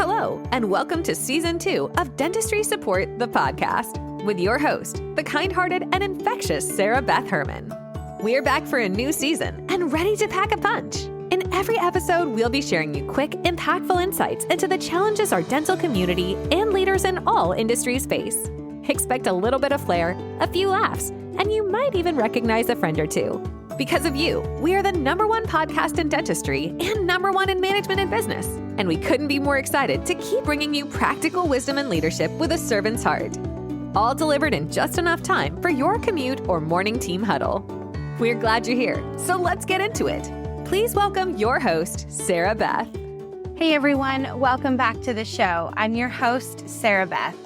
Hello, and welcome to Season 2 of Dentistry Support, the podcast, with your host, the kind-hearted and infectious Sarah Beth Herman. We're back for a new season and ready to pack a punch. In every episode, we'll be sharing you quick, impactful insights into the challenges our dental community and leaders in all industries face. Expect a little bit of flair, a few laughs, and you might even recognize a friend or two. Because of you, we are the #1 podcast in dentistry and #1 in management and business. And we couldn't be more excited to keep bringing you practical wisdom and leadership with a servant's heart. All delivered in just enough time for your commute or morning team huddle. We're glad you're here, so let's get into it. Please welcome your host, Sarah Beth. Hey everyone, welcome back to the show. I'm your host, Sarah Beth.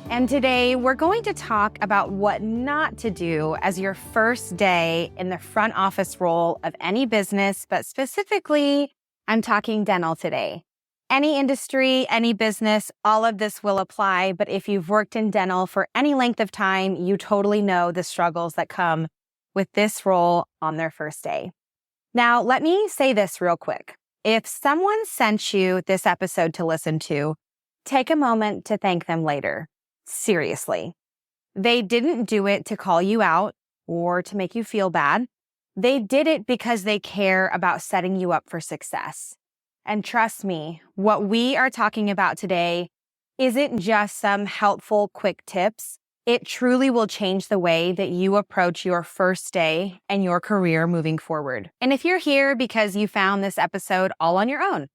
And today we're going to talk about what not to do as your first day in the front office role of any business, but specifically, I'm talking dental today. Any industry, any business, all of this will apply, but if you've worked in dental for any length of time, you totally know the struggles that come with this role on their first day. Now, let me say this real quick. If someone sent you this episode to listen to, take a moment to thank them later. Seriously. They didn't do it to call you out or to make you feel bad. They did it because they care about setting you up for success. And trust me, what we are talking about today isn't just some helpful quick tips. It truly will change the way that you approach your first day and your career moving forward. And if you're here because you found this episode all on your own,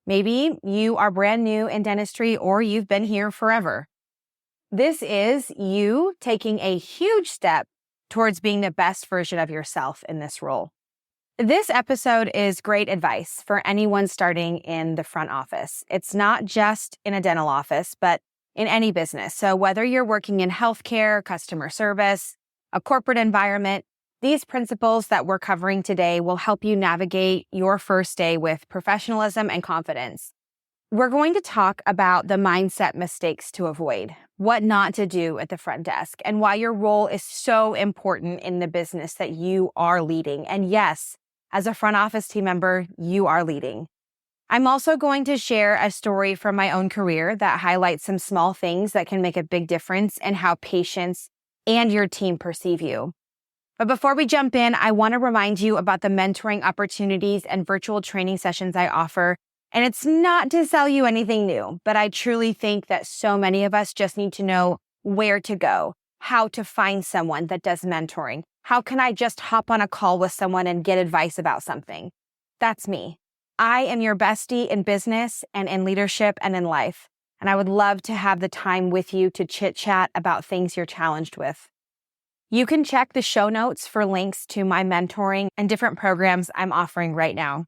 maybe you are brand new in dentistry or you've been here forever. This is you taking a huge step towards being the best version of yourself in this role. This episode is great advice for anyone starting in the front office. It's not just in a dental office, but in any business. So whether you're working in healthcare, customer service, a corporate environment, these principles that we're covering today will help you navigate your first day with professionalism and confidence. We're going to talk about the mindset mistakes to avoid, what not to do at the front desk, and why your role is so important in the business that you are leading. And yes, as a front office team member, you are leading. I'm also going to share a story from my own career that highlights some small things that can make a big difference in how patients and your team perceive you. But before we jump in, I want to remind you about the mentoring opportunities and virtual training sessions I offer. And it's not to sell you anything new, but I truly think that so many of us just need to know where to go, how to find someone that does mentoring. How can I just hop on a call with someone and get advice about something? That's me. I am your bestie in business and in leadership and in life. And I would love to have the time with you to chit-chat about things you're challenged with. You can check the show notes for links to my mentoring and different programs I'm offering right now.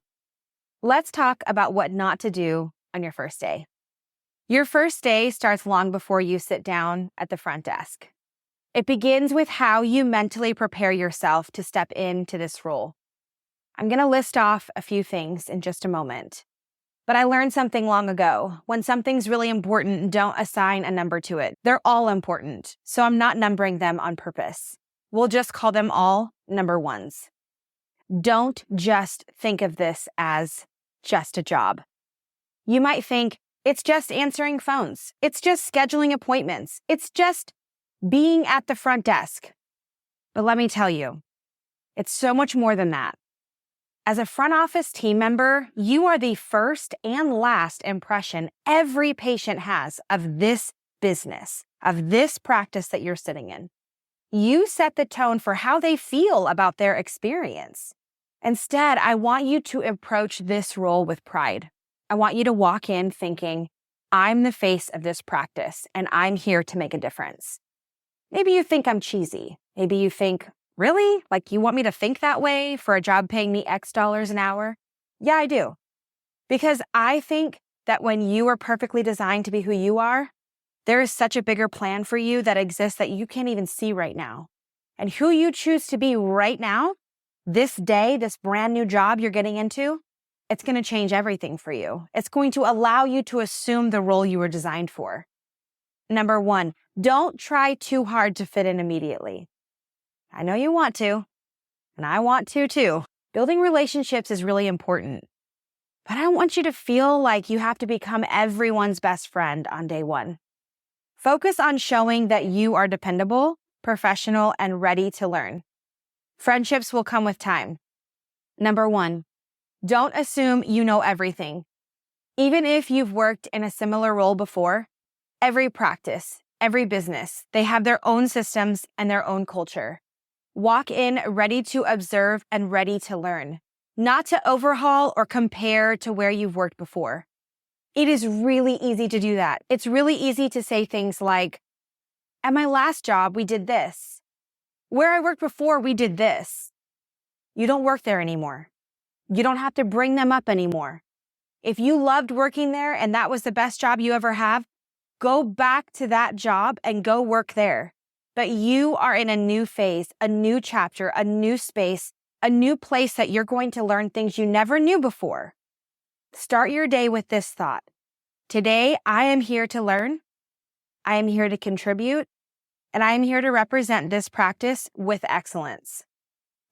Let's talk about what not to do on your first day. Your first day starts long before you sit down at the front desk. It begins with how you mentally prepare yourself to step into this role. I'm going to list off a few things in just a moment. But I learned something long ago. When something's really important, don't assign a number to it. They're all important, so I'm not numbering them on purpose. We'll just call them all number ones. Don't just think of this as just a job. You might think it's just answering phones. It's just scheduling appointments. It's just being at the front desk. But let me tell you, it's so much more than that. As a front office team member, you are the first and last impression every patient has of this business, of this practice that you're sitting in. You set the tone for how they feel about their experience. Instead, I want you to approach this role with pride. I want you to walk in thinking, I'm the face of this practice and I'm here to make a difference. Maybe you think I'm cheesy. Maybe you think, really? Like you want me to think that way for a job paying me X dollars an hour? Yeah, I do. Because I think that when you are perfectly designed to be who you are, there is such a bigger plan for you that exists that you can't even see right now. And who you choose to be right now, this day, this brand new job you're getting into, it's going to change everything for you. It's going to allow you to assume the role you were designed for. Number 1, don't try too hard to fit in immediately. I know you want to, and I want to too. Building relationships is really important. But I don't want you to feel like you have to become everyone's best friend on day one. Focus on showing that you are dependable, professional, and ready to learn. Friendships will come with time. Number 1, don't assume you know everything. Even if you've worked in a similar role before, every practice, every business, they have their own systems and their own culture. Walk in ready to observe and ready to learn, not to overhaul or compare to where you've worked before. It is really easy to do that. It's really easy to say things like, at my last job, we did this. Where I worked before, we did this. You don't work there anymore. You don't have to bring them up anymore. If you loved working there and that was the best job you ever have, go back to that job and go work there. But you are in a new phase, a new chapter, a new space, a new place that you're going to learn things you never knew before. Start your day with this thought. Today, I am here to learn. I am here to contribute, and I am here to represent this practice with excellence.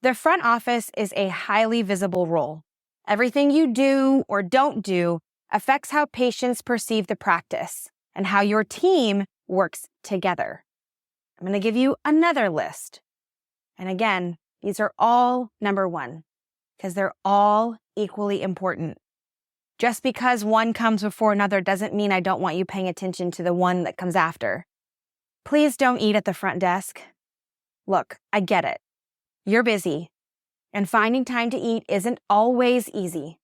The front office is a highly visible role. Everything you do or don't do affects how patients perceive the practice and how your team works together. I'm going to give you another list. And again, these are all number 1 because they're all equally important. Just because one comes before another doesn't mean I don't want you paying attention to the one that comes after. Please don't eat at the front desk. Look, I get it. You're busy, and finding time to eat isn't always easy.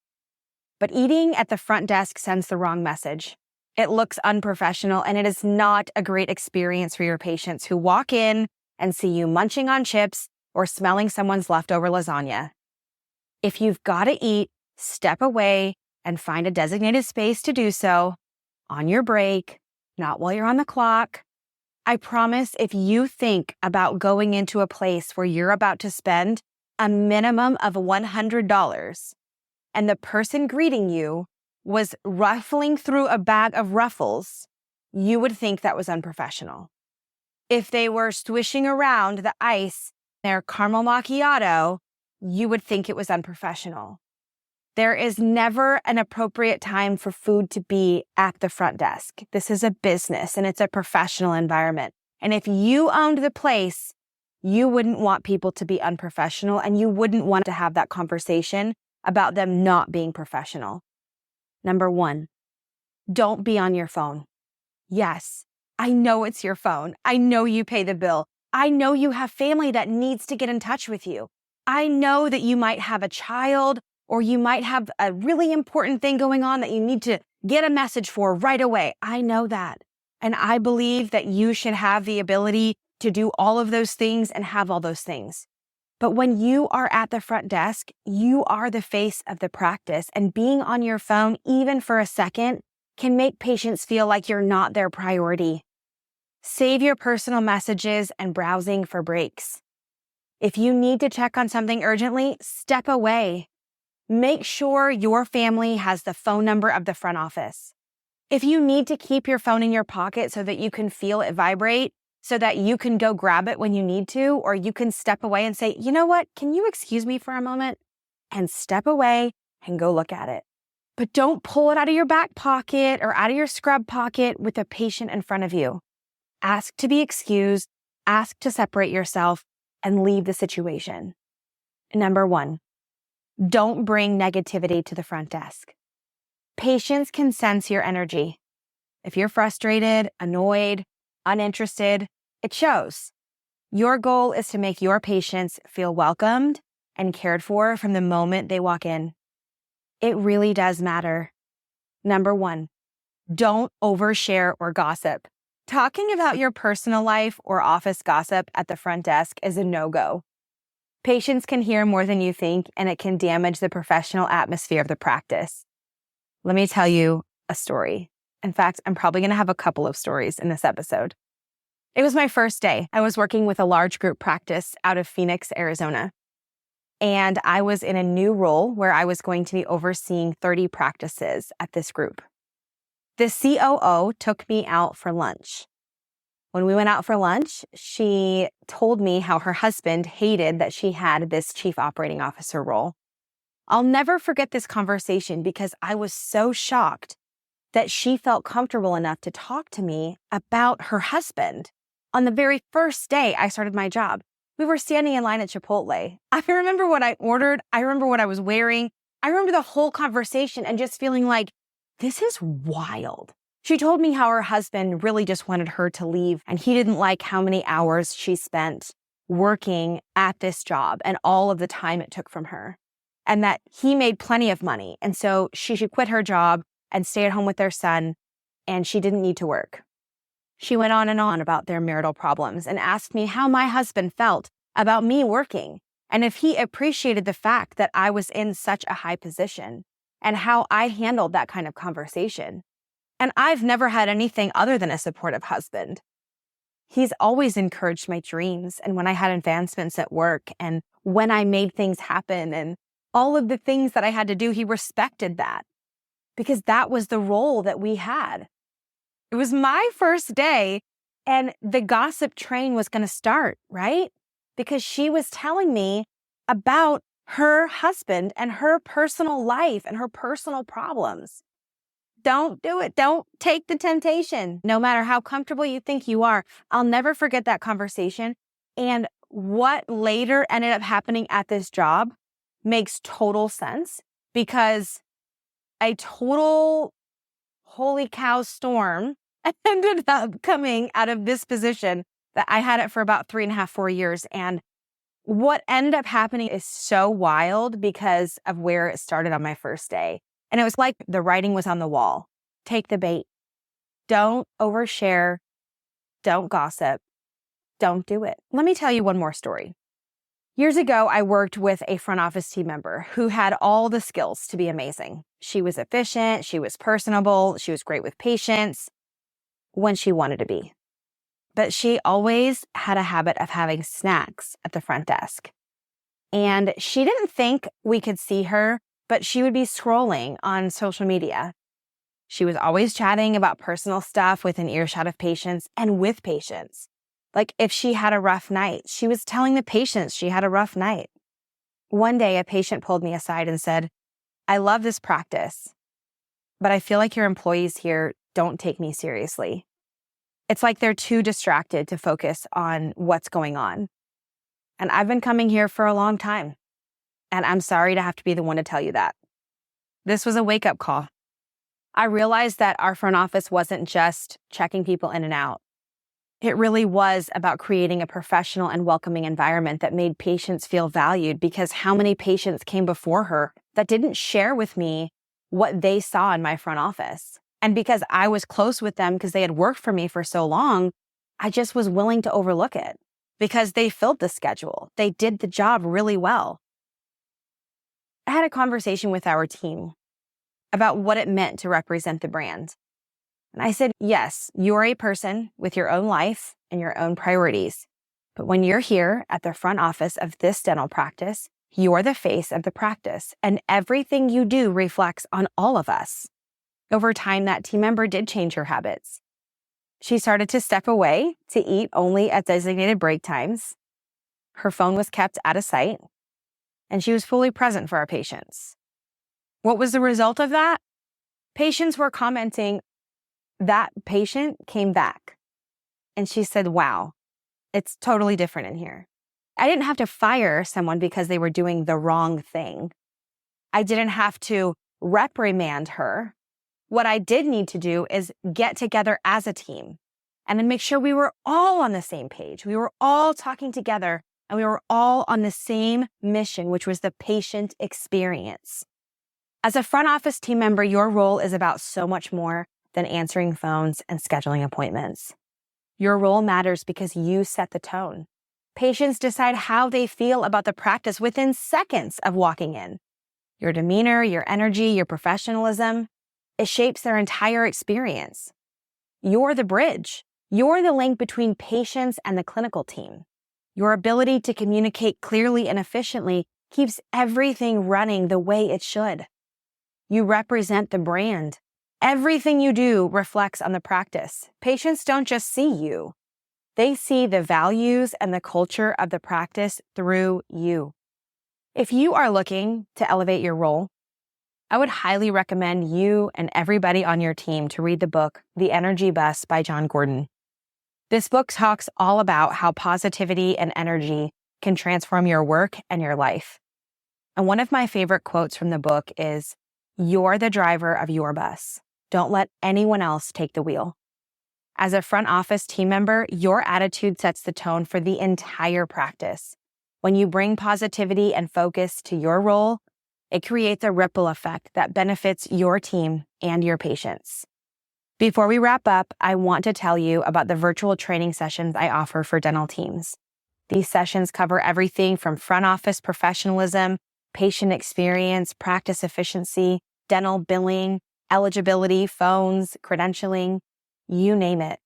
But eating at the front desk sends the wrong message. It looks unprofessional, and it is not a great experience for your patients who walk in and see you munching on chips or smelling someone's leftover lasagna. If you've got to eat, step away and find a designated space to do so, on your break, not while you're on the clock. I promise if you think about going into a place where you're about to spend a minimum of $100 and the person greeting you was ruffling through a bag of Ruffles, you would think that was unprofessional. If they were swishing around the ice in their caramel macchiato, you would think it was unprofessional. There is never an appropriate time for food to be at the front desk. This is a business and it's a professional environment. And if you owned the place, you wouldn't want people to be unprofessional and you wouldn't want to have that conversation about them not being professional. Number 1, don't be on your phone. Yes, I know it's your phone. I know you pay the bill. I know you have family that needs to get in touch with you. I know that you might have a child or you might have a really important thing going on that you need to get a message for right away. I know that. And I believe that you should have the ability to do all of those things and have all those things. But when you are at the front desk, you are the face of the practice. And being on your phone, even for a second, can make patients feel like you're not their priority. Save your personal messages and browsing for breaks. If you need to check on something urgently, step away. Make sure your family has the phone number of the front office. If you need to keep your phone in your pocket so that you can feel it vibrate, so that you can go grab it when you need to, or you can step away and say, you know what, can you excuse me for a moment? And step away and go look at it. But don't pull it out of your back pocket or out of your scrub pocket with a patient in front of you. Ask to be excused, ask to separate yourself, and leave the situation. Number 1. Don't bring negativity to the front desk. Patients can sense your energy. If you're frustrated, annoyed, uninterested, it shows. Your goal is to make your patients feel welcomed and cared for from the moment they walk in. It really does matter. Number 1, don't overshare or gossip. Talking about your personal life or office gossip at the front desk is a no-go. Patients can hear more than you think, and it can damage the professional atmosphere of the practice. Let me tell you a story. In fact, I'm probably going to have a couple of stories in this episode. It was my first day. I was working with a large group practice out of Phoenix, Arizona. And I was in a new role where I was going to be overseeing 30 practices at this group. The COO took me out for lunch. When we went out for lunch, she told me how her husband hated that she had this chief operating officer role. I'll never forget this conversation because I was so shocked that she felt comfortable enough to talk to me about her husband. On the very first day I started my job, we were standing in line at Chipotle. I remember what I ordered. I remember what I was wearing. I remember the whole conversation and just feeling like, this is wild. She told me how her husband really just wanted her to leave and he didn't like how many hours she spent working at this job and all of the time it took from her, and that he made plenty of money. And so she should quit her job and stay at home with their son, and she didn't need to work. She went on and on about their marital problems and asked me how my husband felt about me working and if he appreciated the fact that I was in such a high position and how I handled that kind of conversation. And I've never had anything other than a supportive husband. He's always encouraged my dreams and when I had advancements at work and when I made things happen and all of the things that I had to do, he respected that because that was the role that we had. It was my first day and the gossip train was going to start, right? Because she was telling me about her husband and her personal life and her personal problems. Don't do it. Don't take the temptation. No matter how comfortable you think you are, I'll never forget that conversation. And what later ended up happening at this job makes total sense because a total holy cow storm ended up coming out of this position that I had it for about 3.5, 4 years. And what ended up happening is so wild because of where it started on my first day. And it was like the writing was on the wall. Take the bait. Don't overshare. Don't gossip. Don't do it. Let me tell you one more story. Years ago, I worked with a front office team member who had all the skills to be amazing. She was efficient. She was personable. She was great with patients when she wanted to be. But she always had a habit of having snacks at the front desk. And she didn't think we could see her, but she would be scrolling on social media. She was always chatting about personal stuff within earshot of patients and with patients. Like if she had a rough night, she was telling the patients she had a rough night. One day, a patient pulled me aside and said, I love this practice, but I feel like your employees here don't take me seriously. It's like they're too distracted to focus on what's going on. And I've been coming here for a long time. And I'm sorry to have to be the one to tell you that. This was a wake-up call. I realized that our front office wasn't just checking people in and out. It really was about creating a professional and welcoming environment that made patients feel valued, because how many patients came before her that didn't share with me what they saw in my front office. And because I was close with them because they had worked for me for so long, I just was willing to overlook it because they filled the schedule. They did the job really well. I had a conversation with our team about what it meant to represent the brand. And I said, yes, you're a person with your own life and your own priorities. But when you're here at the front office of this dental practice, you're the face of the practice, and everything you do reflects on all of us. Over time, that team member did change her habits. She started to step away to eat only at designated break times. Her phone was kept out of sight, and she was fully present for our patients. What was the result of that? Patients were commenting, that patient came back. And she said, wow, it's totally different in here. I didn't have to fire someone because they were doing the wrong thing. I didn't have to reprimand her. What I did need to do is get together as a team and then make sure we were all on the same page. We were all talking together and we were all on the same mission, which was the patient experience. As a front office team member, your role is about so much more than answering phones and scheduling appointments. Your role matters because you set the tone. Patients decide how they feel about the practice within seconds of walking in. Your demeanor, your energy, your professionalism, it shapes their entire experience. You're the bridge. You're the link between patients and the clinical team. Your ability to communicate clearly and efficiently keeps everything running the way it should. You represent the brand. Everything you do reflects on the practice. Patients don't just see you. They see the values and the culture of the practice through you. If you are looking to elevate your role, I would highly recommend you and everybody on your team to read the book, The Energy Bus by Jon Gordon. This book talks all about how positivity and energy can transform your work and your life. And one of my favorite quotes from the book is, "You're the driver of your bus. Don't let anyone else take the wheel." As a front office team member, your attitude sets the tone for the entire practice. When you bring positivity and focus to your role, it creates a ripple effect that benefits your team and your patients. Before we wrap up, I want to tell you about the virtual training sessions I offer for dental teams. These sessions cover everything from front office professionalism, patient experience, practice efficiency, dental billing, eligibility, phones, credentialing, you name it.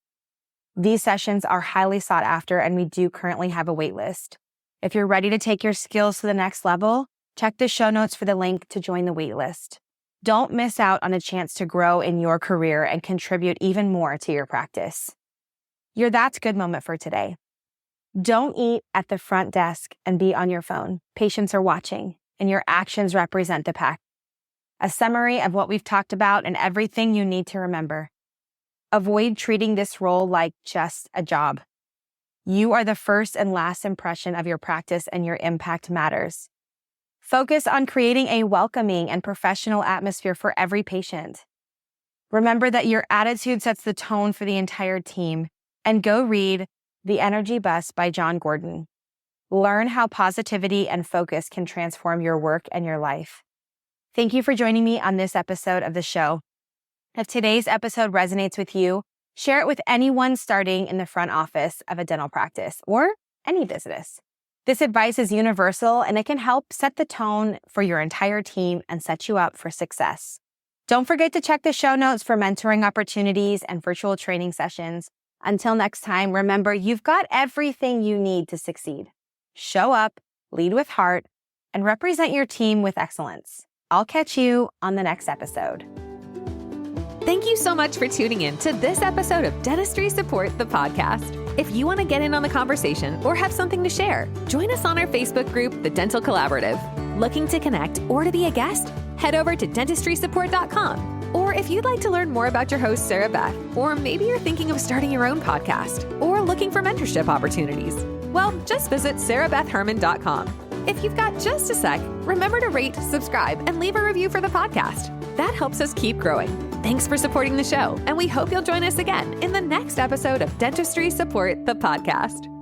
These sessions are highly sought after, and we do currently have a wait list. If you're ready to take your skills to the next level, check the show notes for the link to join the wait list. Don't miss out on a chance to grow in your career and contribute even more to your practice. Your That's Good moment for today. Don't eat at the front desk and be on your phone. Patients are watching, and your actions represent the pack. A summary of what we've talked about and everything you need to remember. Avoid treating this role like just a job. You are the first and last impression of your practice, and your impact matters. Focus on creating a welcoming and professional atmosphere for every patient. Remember that your attitude sets the tone for the entire team, and go read The Energy Bus by Jon Gordon. Learn how positivity and focus can transform your work and your life. Thank you for joining me on this episode of the show. If today's episode resonates with you, share it with anyone starting in the front office of a dental practice or any business. This advice is universal, and it can help set the tone for your entire team and set you up for success. Don't forget to check the show notes for mentoring opportunities and virtual training sessions. Until next time, remember, you've got everything you need to succeed. Show up, lead with heart, and represent your team with excellence. I'll catch you on the next episode. Thank you so much for tuning in to this episode of Dentistry Support, the podcast. If you want to get in on the conversation or have something to share, join us on our Facebook group, The Dental Collaborative. Looking to connect or to be a guest? Head over to dentistrysupport.com. Or if you'd like to learn more about your host, Sarah Beth, or maybe you're thinking of starting your own podcast or looking for mentorship opportunities, well, just visit sarahbethherman.com. If you've got just a sec, remember to rate, subscribe, and leave a review for the podcast. That helps us keep growing. Thanks for supporting the show, and we hope you'll join us again in the next episode of Dentistry Support, the podcast.